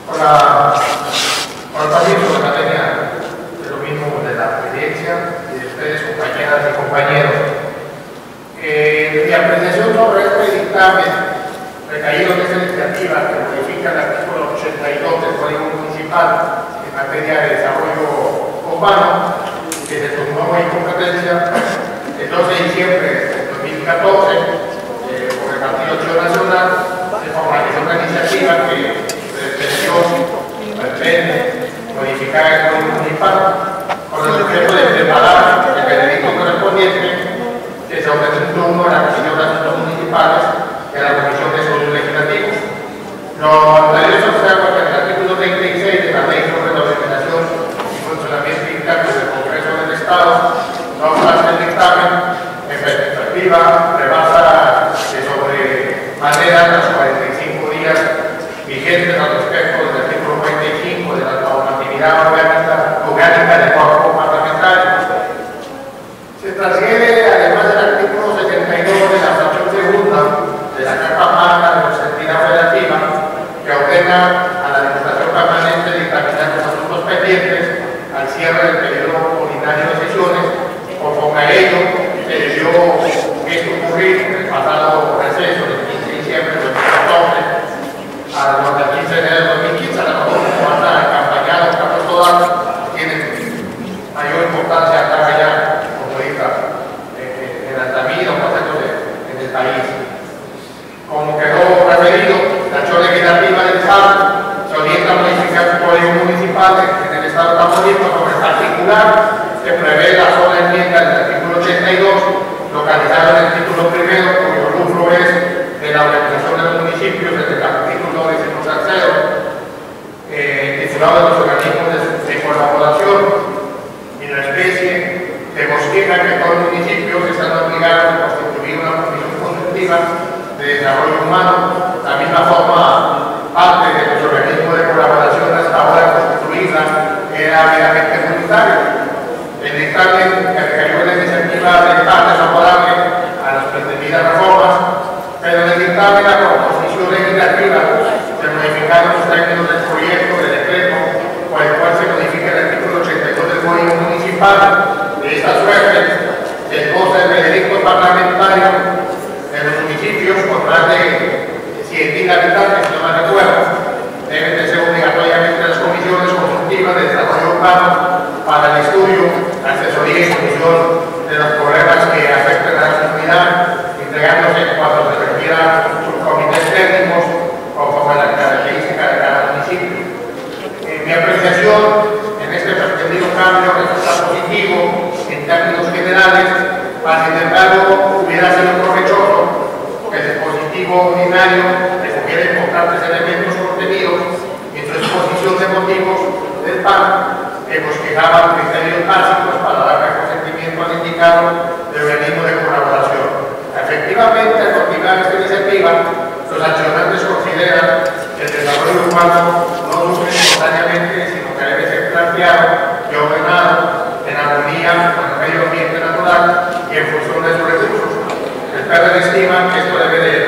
Con el pasillo de la materia de lo mismo de la experiencia y de ustedes, compañeras y compañeros. Mi apreciación sobre este dictamen recaído en esta iniciativa que modifica el artículo 82 del Código Municipal en materia de desarrollo urbano, que se tomó en competencia el 12 de diciembre de 2014 por el Partido Acción Nacional. Se formalizó una iniciativa que pretende modificar el Código Municipal con el objeto de preparar el veredicto correspondiente que se ofrece un turno en la Comisión de Asuntos Municipales y a la Comisión de Estudios Legislativos. Lo anterior se observa que en el artículo 36 de la Ley sobre la Organización y Funcionamiento Interno del Congreso del Estado, no obstante el dictamen, en perspectiva, rebasa sobre manera los 45 días vigentes al respecto del artículo 45 de la normatividad orgánica del cuerpo parlamentario. Se transfiere, además del artículo 72 de la fracción segunda de la Carta Magna de nuestra entidad federativa, que ordena a la Diputación Permanente de dictaminar los asuntos pendientes al cierre del periodo ordinario de sesiones. Conforme a ello, se debió esto ocurrir en el pasado receso del 15 de diciembre de 2014 a los del 15 de enero de 2015, a la mejor como anda acompañado Carlos Total, tiene mayor importancia acá allá, como diga, en Altamira o procesos en el país. Como quedó referido, la acción legislativa del Estado se orienta a modificar el Código Municipal en el Estado de Tamaulipas sobre el particular que prevé la sola enmienda del artículo 82, localizado en el título primero, cuyo rubro es de la organización de los municipios, desde el capítulo 13, titulado de los organismos de colaboración y la especie de bosqueja que todos los municipios están obligados a constituir una comisión consultiva de desarrollo humano. También la forma parte de los organismos de colaboración hasta ahora constituida era meramente voluntario. El dictamen que requirió la iniciativa de parte favorable a las pretendidas reformas, pero en el dictamen la proposición legislativa se modificaron los términos del proyecto de decreto por el cual se modifica el artículo 82 del Código Municipal. De esta suerte, se goza el veredicto parlamentario de los municipios con más de 100.000 habitantes, si no me recuerdo, deben de ser obligatoriamente las comisiones consultivas de desarrollo urbano para el estudio, asesoría y solución de los problemas que afectan a la comunidad, entregándose cuando se requiera subcomités técnicos conforme a las características de cada municipio. Mi apreciación en este pretendido cambio resulta positivo en términos generales, mas sin embargo hubiera sido provechoso que el dispositivo ordinario recogiera importantes elementos contenidos en su exposición de motivos del PAN que bosquejaban criterios básicos para dar consentimiento al indicado del organismo de colaboración. Efectivamente, al continuar esta iniciativa, los accionantes consideran que el desarrollo urbano no surge espontáneamente, sino que debe ser planteado y ordenado en armonía con el medio ambiente natural y en función de sus recursos. El PRD estima que esto debe de